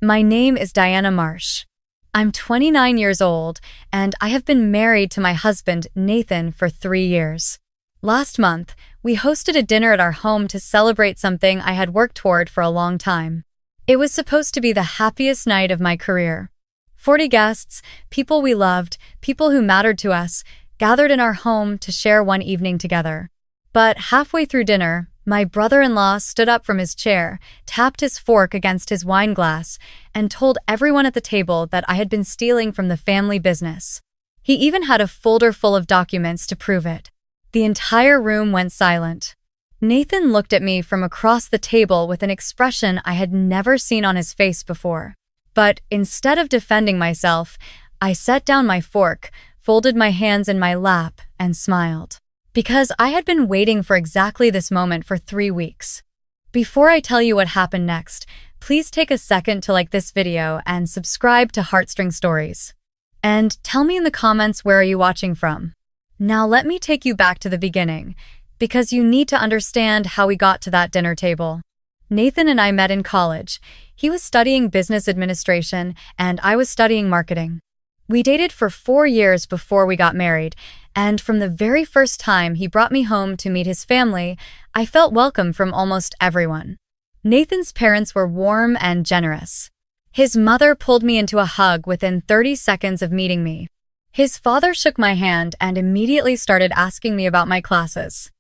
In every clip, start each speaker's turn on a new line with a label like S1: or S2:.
S1: My name is Diana Marsh. I'm 29 years old, and I have been married to my husband, Nathan, for 3 years. Last month, we hosted a dinner at our home to celebrate something I had worked toward for a long time. It was supposed to be the happiest night of my career. 40 guests, people we loved, people who mattered to us, gathered in our home to share one evening together. But halfway through dinner, my brother-in-law stood up from his chair, tapped his fork against his wine glass, and told everyone at the table that I had been stealing from the family business. He even had a folder full of documents to prove it. The entire room went silent. Nathan looked at me from across the table with an expression I had never seen on his face before. But instead of defending myself, I set down my fork, folded my hands in my lap, and smiled. Because I had been waiting for exactly this moment for 3 weeks. Before I tell you what happened next, please take a second to like this video and subscribe to Heartstring Stories. And tell me in the comments, where are you watching from? Now let me take you back to the beginning, because you need to understand how we got to that dinner table. Nathan and I met in college. He was studying business administration, and I was studying marketing. We dated for 4 years before we got married, and from the very first time he brought me home to meet his family, I felt welcome from almost everyone. Nathan's parents were warm and generous. His mother pulled me into a hug within 30 seconds of meeting me. His father shook my hand and immediately started asking me about my classes.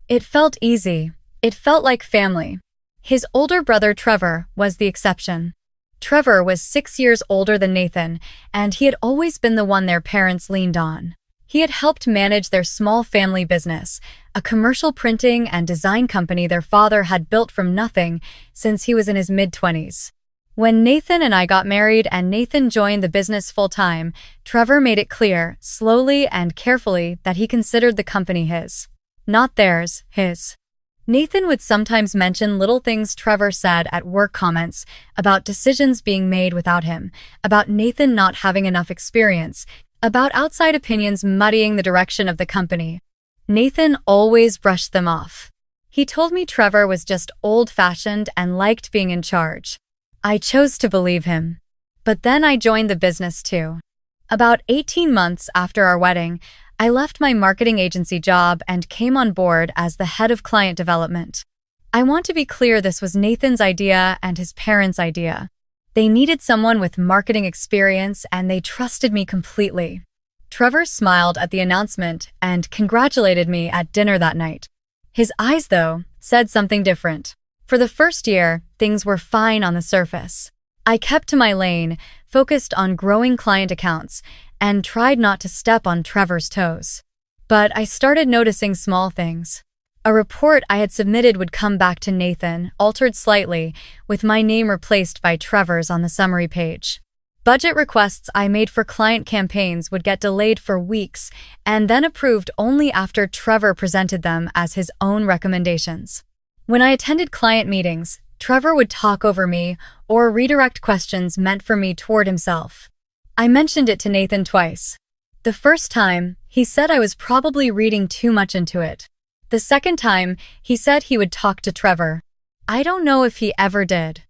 S1: It felt easy. It felt like family. His older brother, Trevor, was the exception. Trevor was 6 years older than Nathan, and he had always been the one their parents leaned on. He had helped manage their small family business, a commercial printing and design company their father had built from nothing since he was in his mid-20s. When Nathan and I got married and Nathan joined the business full-time, Trevor made it clear, slowly and carefully, that he considered the company his. Not theirs, his. Nathan would sometimes mention little things Trevor said at work, comments about decisions being made without him, about Nathan not having enough experience, about outside opinions muddying the direction of the company. Nathan always brushed them off. He told me Trevor was just old-fashioned and liked being in charge. I chose to believe him. But then I joined the business too. About 18 months after our wedding, I left my marketing agency job and came on board as the head of client development. I want to be clear, this was Nathan's idea and his parents' idea. They needed someone with marketing experience, and they trusted me completely. Trevor smiled at the announcement and congratulated me at dinner that night. His eyes, though, said something different. For the first year, things were fine on the surface. I kept to my lane, focused on growing client accounts, and tried not to step on Trevor's toes. But I started noticing small things. A report I had submitted would come back to Nathan, altered slightly, with my name replaced by Trevor's on the summary page. Budget requests I made for client campaigns would get delayed for weeks and then approved only after Trevor presented them as his own recommendations. When I attended client meetings, Trevor would talk over me or redirect questions meant for me toward himself. I mentioned it to Nathan twice. The first time, he said I was probably reading too much into it. The second time, he said he would talk to Trevor. I don't know if he ever did.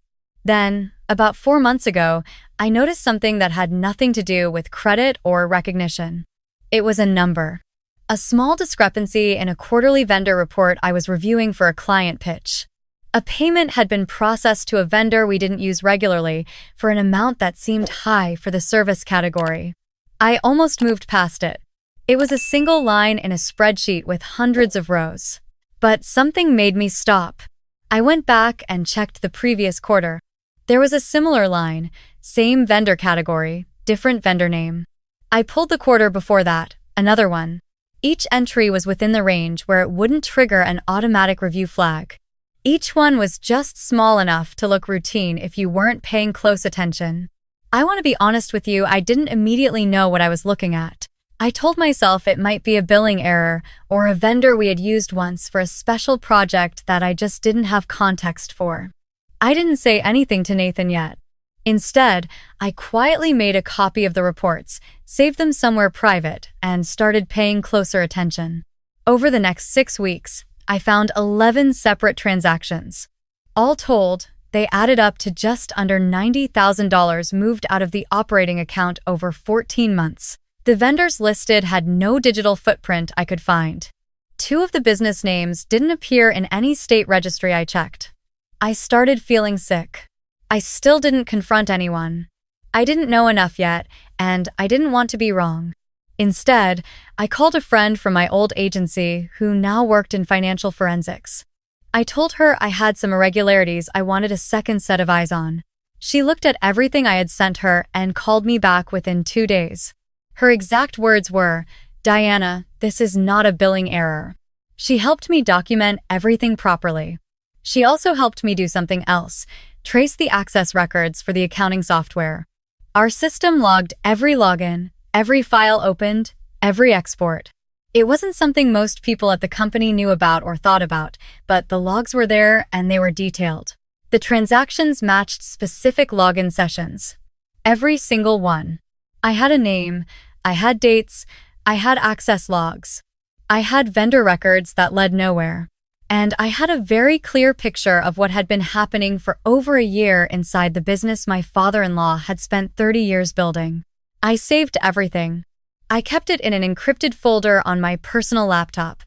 S1: Then, about 4 months ago, I noticed something that had nothing to do with credit or recognition. It was a number. A small discrepancy in a quarterly vendor report I was reviewing for a client pitch. A payment had been processed to a vendor we didn't use regularly for an amount that seemed high for the service category. I almost moved past it. It was a single line in a spreadsheet with hundreds of rows. But something made me stop. I went back and checked the previous quarter. There was a similar line, same vendor category, different vendor name. I pulled the quarter before that, another one. Each entry was within the range where it wouldn't trigger an automatic review flag. Each one was just small enough to look routine if you weren't paying close attention. I want to be honest with you, I didn't immediately know what I was looking at. I told myself it might be a billing error or a vendor we had used once for a special project that I just didn't have context for. I didn't say anything to Nathan yet. Instead, I quietly made a copy of the reports, saved them somewhere private, and started paying closer attention. Over the next 6 weeks, I found 11 separate transactions. All told, They added up to just under $90,000 moved out of the operating account over 14 months. The vendors listed had no digital footprint I could find. 2 of the business names didn't appear in any state registry I checked. I started feeling sick. I still didn't confront anyone. I didn't know enough yet, and I didn't want to be wrong. Instead, I called a friend from my old agency who now worked in financial forensics. I told her I had some irregularities I wanted a second set of eyes on. She looked at everything I had sent her and called me back within 2 days. Her exact words were, "Diana, this is not a billing error." She helped me document everything properly. She also helped me do something else, trace the access records for the accounting software. Our system logged every login, every file opened, every export. It wasn't something most people at the company knew about or thought about, but the logs were there and they were detailed. The transactions matched specific login sessions. Every single one. I had a name, I had dates, I had access logs. I had vendor records that led nowhere. And I had a very clear picture of what had been happening for over a year inside the business my father-in-law had spent 30 years building. I saved everything. I kept it in an encrypted folder on my personal laptop.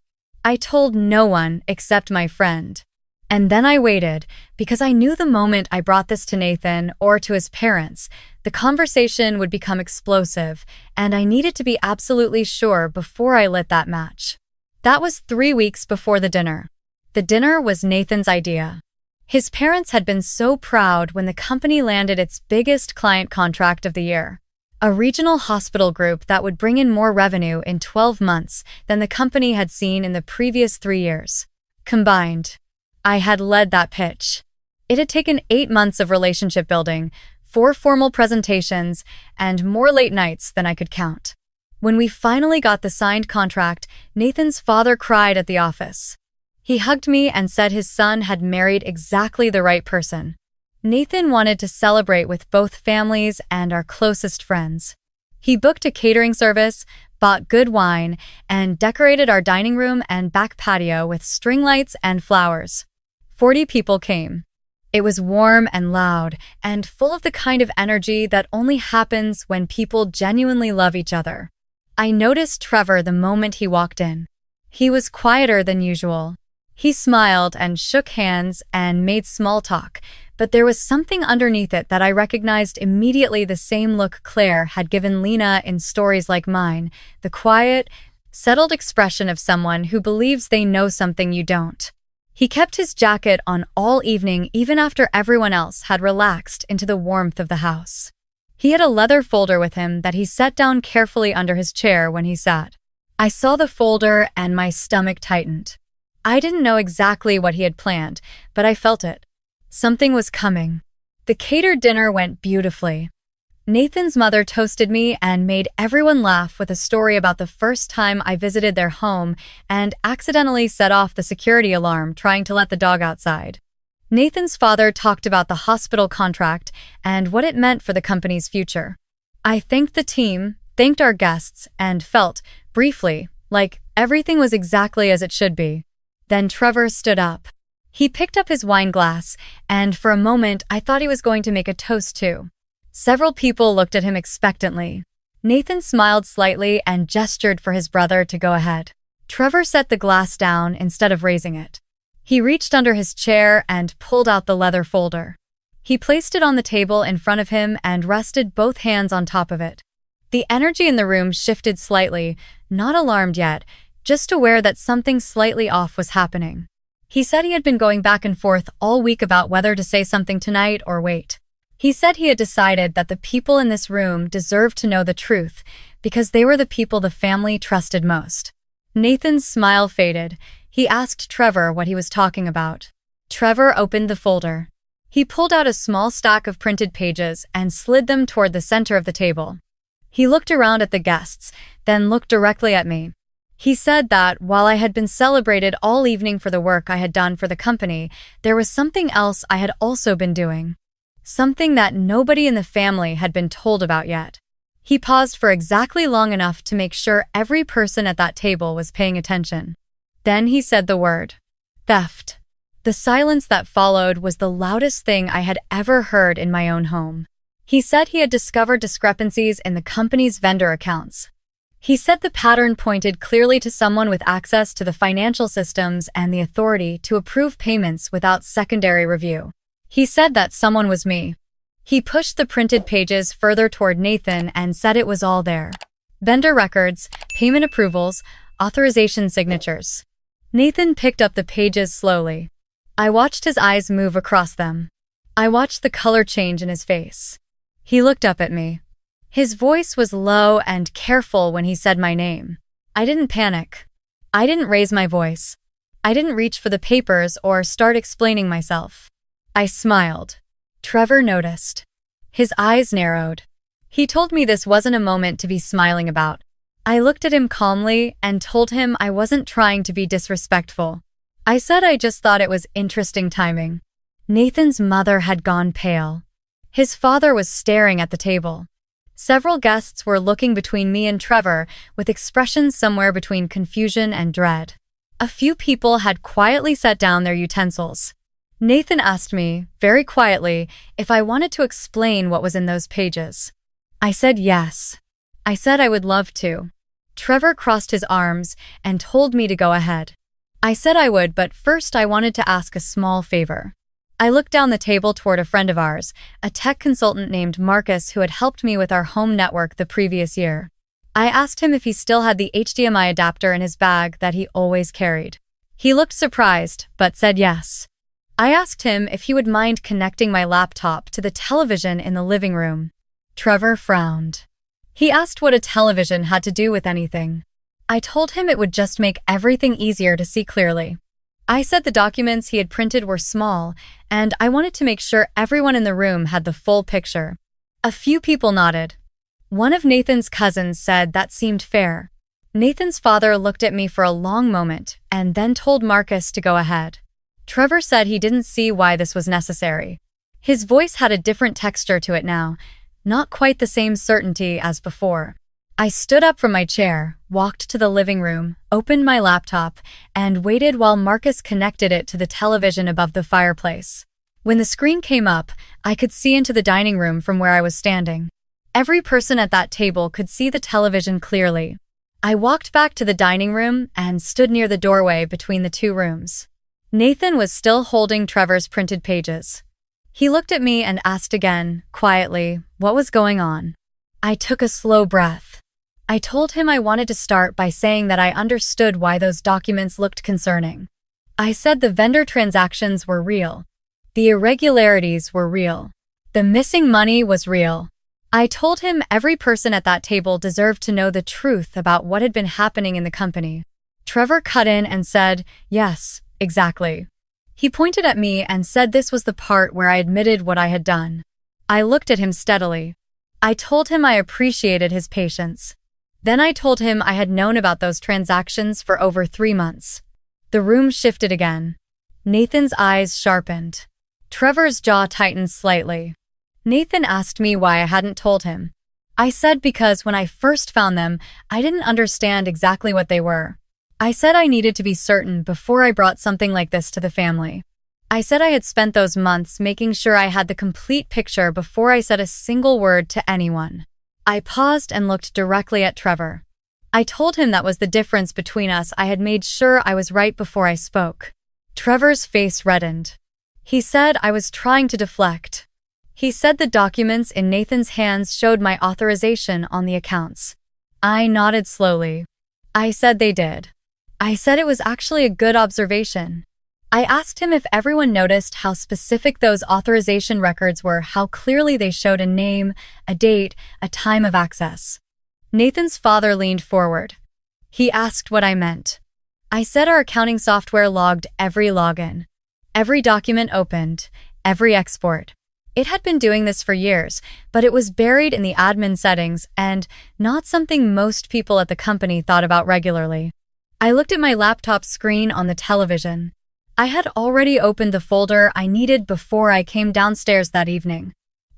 S1: I told no one except my friend. And then I waited, because I knew the moment I brought this to Nathan or to his parents, the conversation would become explosive, and I needed to be absolutely sure before I lit that match. That was 3 weeks before the dinner. The dinner was Nathan's idea. His parents had been so proud when the company landed its biggest client contract of the year, a regional hospital group that would bring in more revenue in 12 months than the company had seen in the previous 3 years. Combined, I had led that pitch. It had taken 8 months of relationship building, 4 formal presentations, and more late nights than I could count. When we finally got the signed contract, Nathan's father cried at the office. He hugged me and said his son had married exactly the right person. Nathan wanted to celebrate with both families and our closest friends. He booked a catering service, bought good wine, and decorated our dining room and back patio with string lights and flowers. 40 people came. It was warm and loud, and full of the kind of energy that only happens when people genuinely love each other. I noticed Trevor the moment he walked in. He was quieter than usual. He smiled and shook hands and made small talk, but there was something underneath it that I recognized immediately, the same look Claire had given Lena in stories like mine, the quiet, settled expression of someone who believes they know something you don't. He kept his jacket on all evening even after everyone else had relaxed into the warmth of the house. He had a leather folder with him that he set down carefully under his chair when he sat. I saw the folder and my stomach tightened. I didn't know exactly what he had planned, but I felt it. Something was coming. The catered dinner went beautifully. Nathan's mother toasted me and made everyone laugh with a story about the first time I visited their home and accidentally set off the security alarm trying to let the dog outside. Nathan's father talked about the hospital contract and what it meant for the company's future. I thanked the team, thanked our guests, and felt, briefly, like everything was exactly as it should be. Then Trevor stood up. He picked up his wine glass, and for a moment I thought he was going to make a toast too. Several people looked at him expectantly. Nathan smiled slightly and gestured for his brother to go ahead. Trevor set the glass down instead of raising it. He reached under his chair and pulled out the leather folder. He placed it on the table in front of him and rested both hands on top of it. The energy in the room shifted slightly, not alarmed yet, just aware that something slightly off was happening. He said he had been going back and forth all week about whether to say something tonight or wait. He said he had decided that the people in this room deserved to know the truth because they were the people the family trusted most. Nathan's smile faded. He asked Trevor what he was talking about. Trevor opened the folder. He pulled out a small stack of printed pages and slid them toward the center of the table. He looked around at the guests, then looked directly at me. He said that while I had been celebrated all evening for the work I had done for the company, there was something else I had also been doing. Something that nobody in the family had been told about yet. He paused for exactly long enough to make sure every person at that table was paying attention. Then he said the word, theft. The silence that followed was the loudest thing I had ever heard in my own home. He said he had discovered discrepancies in the company's vendor accounts. He said the pattern pointed clearly to someone with access to the financial systems and the authority to approve payments without secondary review. He said that someone was me. He pushed the printed pages further toward Nathan and said it was all there. Vendor records, payment approvals, authorization signatures. Nathan picked up the pages slowly. I watched his eyes move across them. I watched the color change in his face. He looked up at me. His voice was low and careful when he said my name. I didn't panic. I didn't raise my voice. I didn't reach for the papers or start explaining myself. I smiled. Trevor noticed. His eyes narrowed. He told me this wasn't a moment to be smiling about. I looked at him calmly and told him I wasn't trying to be disrespectful. I said I just thought it was interesting timing. Nathan's mother had gone pale. His father was staring at the table. Several guests were looking between me and Trevor with expressions somewhere between confusion and dread. A few people had quietly set down their utensils. Nathan asked me, very quietly, if I wanted to explain what was in those pages. I said yes. I said I would love to. Trevor crossed his arms and told me to go ahead. I said I would, but first I wanted to ask a small favor. I looked down the table toward a friend of ours, a tech consultant named Marcus who had helped me with our home network the previous year. I asked him if he still had the HDMI adapter in his bag that he always carried. He looked surprised, but said yes. I asked him if he would mind connecting my laptop to the television in the living room. Trevor frowned. He asked what a television had to do with anything. I told him it would just make everything easier to see clearly. I said the documents he had printed were small, and I wanted to make sure everyone in the room had the full picture. A few people nodded. One of Nathan's cousins said that seemed fair. Nathan's father looked at me for a long moment and then told Marcus to go ahead. Trevor said he didn't see why this was necessary. His voice had a different texture to it now, not quite the same certainty as before. I stood up from my chair, walked to the living room, opened my laptop, and waited while Marcus connected it to the television above the fireplace. When the screen came up, I could see into the dining room from where I was standing. Every person at that table could see the television clearly. I walked back to the dining room and stood near the doorway between the two rooms. Nathan was still holding Trevor's printed pages. He looked at me and asked again, quietly, what was going on. I took a slow breath. I told him I wanted to start by saying that I understood why those documents looked concerning. I said the vendor transactions were real. The irregularities were real. The missing money was real. I told him every person at that table deserved to know the truth about what had been happening in the company. Trevor cut in and said, yes, exactly. He pointed at me and said this was the part where I admitted what I had done. I looked at him steadily. I told him I appreciated his patience. Then I told him I had known about those transactions for over 3 months. The room shifted again. Nathan's eyes sharpened. Trevor's jaw tightened slightly. Nathan asked me why I hadn't told him. I said because when I first found them, I didn't understand exactly what they were. I said I needed to be certain before I brought something like this to the family. I said I had spent those months making sure I had the complete picture before I said a single word to anyone. I paused and looked directly at Trevor. I told him that was the difference between us. I had made sure I was right before I spoke. Trevor's face reddened. He said I was trying to deflect. He said the documents in Nathan's hands showed my authorization on the accounts. I nodded slowly. I said they did. I said it was actually a good observation. I asked him if everyone noticed how specific those authorization records were, how clearly they showed a name, a date, a time of access. Nathan's father leaned forward. He asked what I meant. I said our accounting software logged every login, every document opened, every export. It had been doing this for years, but it was buried in the admin settings and not something most people at the company thought about regularly. I looked at my laptop screen on the television. I had already opened the folder I needed before I came downstairs that evening.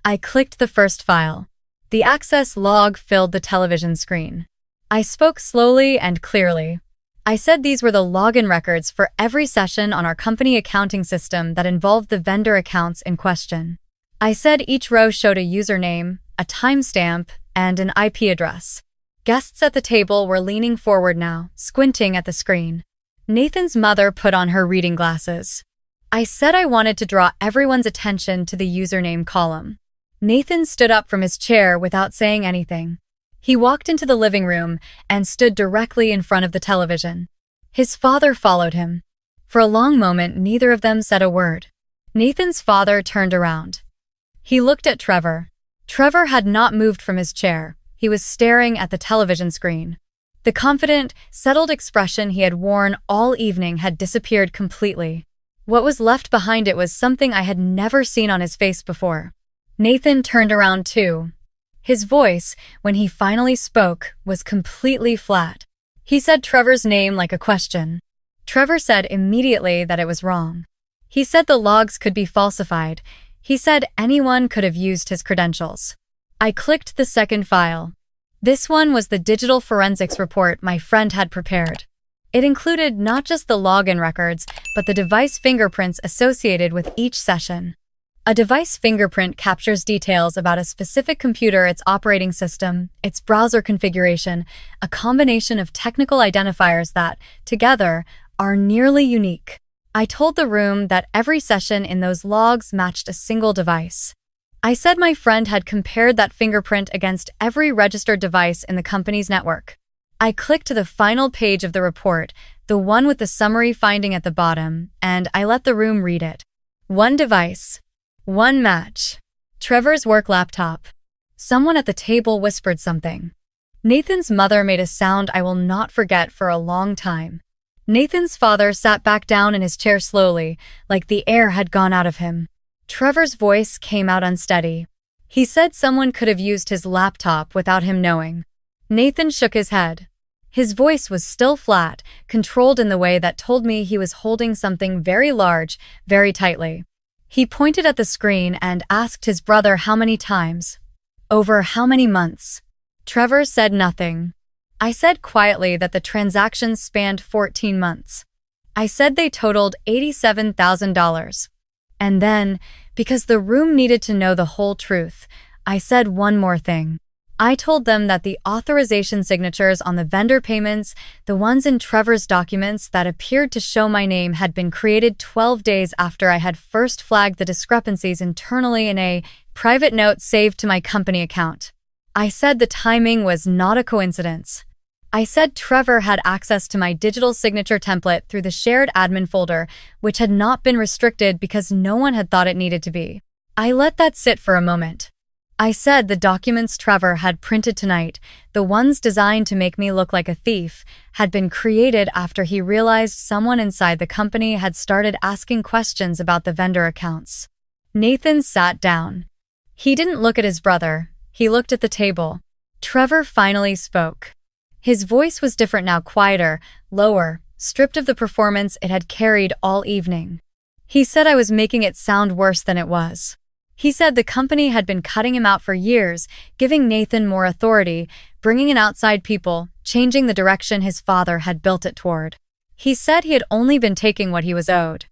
S1: I clicked the first file. The access log filled the television screen. I spoke slowly and clearly. I said these were the login records for every session on our company accounting system that involved the vendor accounts in question. I said each row showed a username, a timestamp, and an IP address. Guests at the table were leaning forward now, squinting at the screen. Nathan's mother put on her reading glasses. I said I wanted to draw everyone's attention to the username column. Nathan stood up from his chair without saying anything. He walked into the living room and stood directly in front of the television. His father followed him. For a long moment, neither of them said a word. Nathan's father turned around. He looked at Trevor. Trevor had not moved from his chair. He was staring at the television screen. The confident, settled expression he had worn all evening had disappeared completely. What was left behind it was something I had never seen on his face before. Nathan turned around too. His voice, when he finally spoke, was completely flat. He said Trevor's name like a question. Trevor said immediately that it was wrong. He said the logs could be falsified. He said anyone could have used his credentials. I clicked the second file. This one was the digital forensics report my friend had prepared. It included not just the login records, but the device fingerprints associated with each session. A device fingerprint captures details about a specific computer, its operating system, its browser configuration, a combination of technical identifiers that, together, are nearly unique. I told the room that every session in those logs matched a single device. I said my friend had compared that fingerprint against every registered device in the company's network. I clicked to the final page of the report, the one with the summary finding at the bottom, and I let the room read it. One device. One match. Trevor's work laptop. Someone at the table whispered something. Nathan's mother made a sound I will not forget for a long time. Nathan's father sat back down in his chair slowly, like the air had gone out of him. Trevor's voice came out unsteady. He said someone could have used his laptop without him knowing. Nathan shook his head. His voice was still flat, controlled in the way that told me he was holding something very large, very tightly. He pointed at the screen and asked his brother how many times. Over how many months? Trevor said nothing. I said quietly that the transactions spanned 14 months. I said they totaled $87,000. And then, because the room needed to know the whole truth, I said one more thing. I told them that the authorization signatures on the vendor payments, the ones in Trevor's documents that appeared to show my name, had been created 12 days after I had first flagged the discrepancies internally in a private note saved to my company account. I said the timing was not a coincidence. I said Trevor had access to my digital signature template through the shared admin folder, which had not been restricted because no one had thought it needed to be. I let that sit for a moment. I said the documents Trevor had printed tonight, the ones designed to make me look like a thief, had been created after he realized someone inside the company had started asking questions about the vendor accounts. Nathan sat down. He didn't look at his brother. He looked at the table. Trevor finally spoke. His voice was different now, quieter, lower, stripped of the performance it had carried all evening. He said I was making it sound worse than it was. He said the company had been cutting him out for years, giving Nathan more authority, bringing in outside people, changing the direction his father had built it toward. He said he had only been taking what he was owed.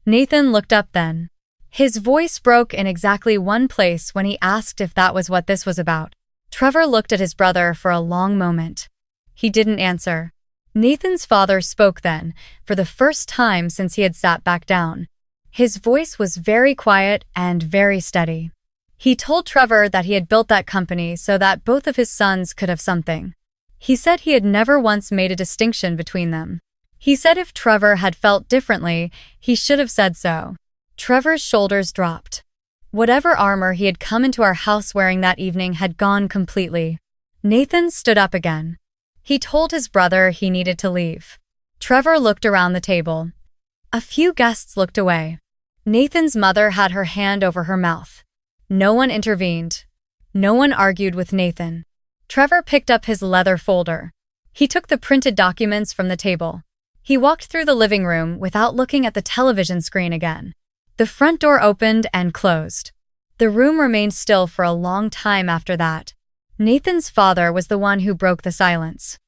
S1: Nathan looked up then. His voice broke in exactly one place when he asked if that was what this was about. Trevor looked at his brother for a long moment. He didn't answer. Nathan's father spoke then, for the first time since he had sat back down. His voice was very quiet and very steady. He told Trevor that he had built that company so that both of his sons could have something. He said he had never once made a distinction between them. He said if Trevor had felt differently, he should have said so. Trevor's shoulders dropped. Whatever armor he had come into our house wearing that evening had gone completely. Nathan stood up again. He told his brother he needed to leave. Trevor looked around the table. A few guests looked away. Nathan's mother had her hand over her mouth. No one intervened. No one argued with Nathan. Trevor picked up his leather folder. He took the printed documents from the table. He walked through the living room without looking at the television screen again. The front door opened and closed. The room remained still for a long time after that. Nathan's father was the one who broke the silence.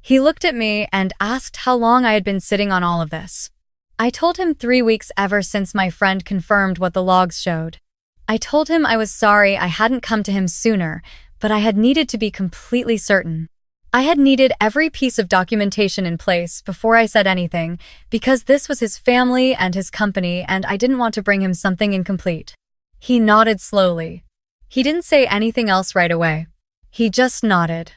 S1: He looked at me and asked how long I had been sitting on all of this. I told him 3 weeks ever since my friend confirmed what the logs showed. I told him I was sorry I hadn't come to him sooner, but I had needed to be completely certain. I had needed every piece of documentation in place before I said anything, because this was his family and his company, and I didn't want to bring him something incomplete. He nodded slowly. He didn't say anything else right away. He just nodded.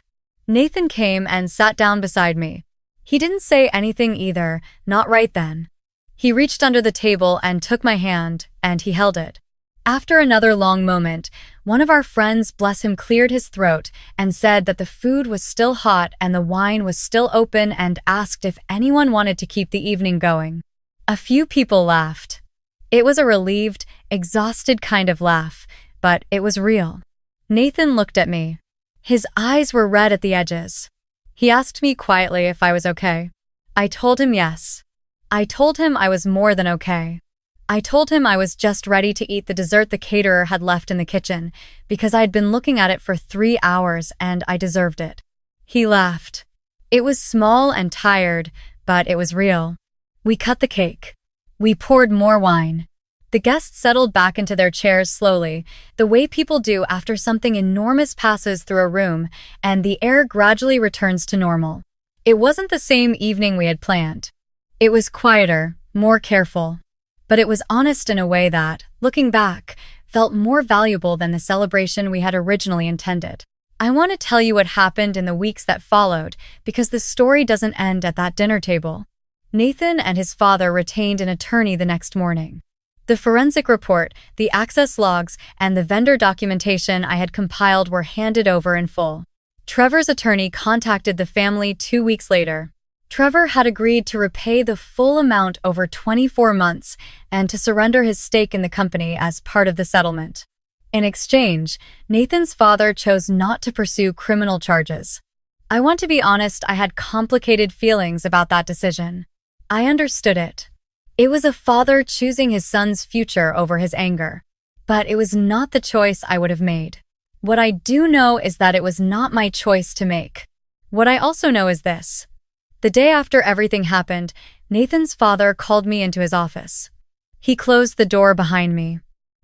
S1: Nathan came and sat down beside me. He didn't say anything either, not right then. He reached under the table and took my hand, and he held it. After another long moment, one of our friends, bless him, cleared his throat and said that the food was still hot and the wine was still open, and asked if anyone wanted to keep the evening going. A few people laughed. It was a relieved, exhausted kind of laugh, but it was real. Nathan looked at me. His eyes were red at the edges. He asked me quietly if I was okay. I told him yes. I told him I was more than okay. I told him I was just ready to eat the dessert the caterer had left in the kitchen, because I had been looking at it for 3 hours and I deserved it. He laughed. It was small and tired, but it was real. We cut the cake. We poured more wine. The guests settled back into their chairs slowly, the way people do after something enormous passes through a room, and the air gradually returns to normal. It wasn't the same evening we had planned. It was quieter, more careful. But it was honest in a way that, looking back, felt more valuable than the celebration we had originally intended. I want to tell you what happened in the weeks that followed, because the story doesn't end at that dinner table. Nathan and his father retained an attorney the next morning. The forensic report, the access logs, and the vendor documentation I had compiled were handed over in full. Trevor's attorney contacted the family 2 weeks later. Trevor had agreed to repay the full amount over 24 months and to surrender his stake in the company as part of the settlement. In exchange, Nathan's father chose not to pursue criminal charges. I want to be honest, I had complicated feelings about that decision. I understood it. It was a father choosing his son's future over his anger. But it was not the choice I would have made. What I do know is that it was not my choice to make. What I also know is this. The day after everything happened, Nathan's father called me into his office. He closed the door behind me.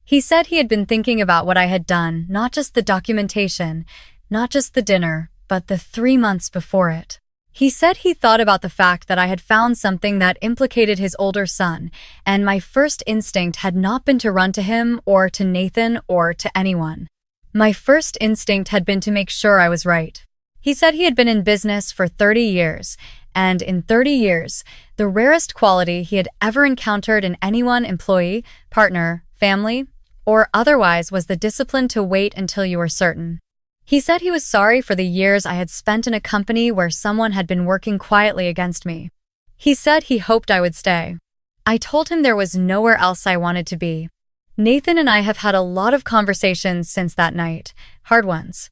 S1: He said he had been thinking about what I had done, not just the documentation, not just the dinner, but the 3 months before it. He said he thought about the fact that I had found something that implicated his older son, and my first instinct had not been to run to him or to Nathan or to anyone. My first instinct had been to make sure I was right. He said he had been in business for 30 years, and in 30 years, the rarest quality he had ever encountered in anyone, employee, partner, family, or otherwise, was the discipline to wait until you were certain. He said he was sorry for the years I had spent in a company where someone had been working quietly against me. He said he hoped I would stay. I told him there was nowhere else I wanted to be. Nathan and I have had a lot of conversations since that night, hard ones,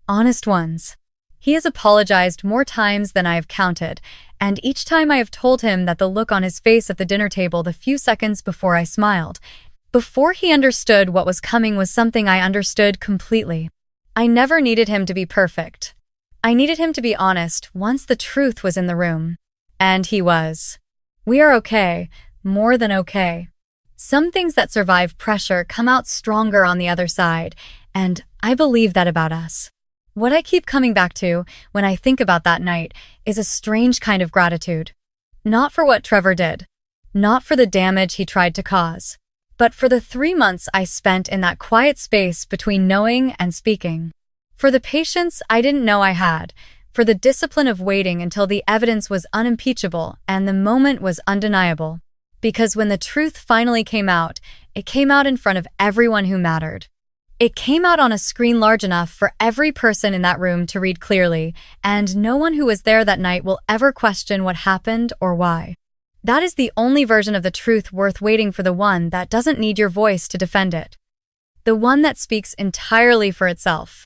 S1: honest ones. He has apologized more times than I have counted, and each time I have told him that the look on his face at the dinner table the few seconds before I smiled, before he understood what was coming, was something I understood completely. I never needed him to be perfect. I needed him to be honest once the truth was in the room. And he was. We are okay, more than okay. Some things that survive pressure come out stronger on the other side, and I believe that about us. What I keep coming back to when I think about that night is a strange kind of gratitude. Not for what Trevor did, not for the damage he tried to cause, but for the 3 months I spent in that quiet space between knowing and speaking. For the patience I didn't know I had, for the discipline of waiting until the evidence was unimpeachable and the moment was undeniable. Because when the truth finally came out, it came out in front of everyone who mattered. It came out on a screen large enough for every person in that room to read clearly, and no one who was there that night will ever question what happened or why. That is the only version of the truth worth waiting for, the one that doesn't need your voice to defend it. The one that speaks entirely for itself.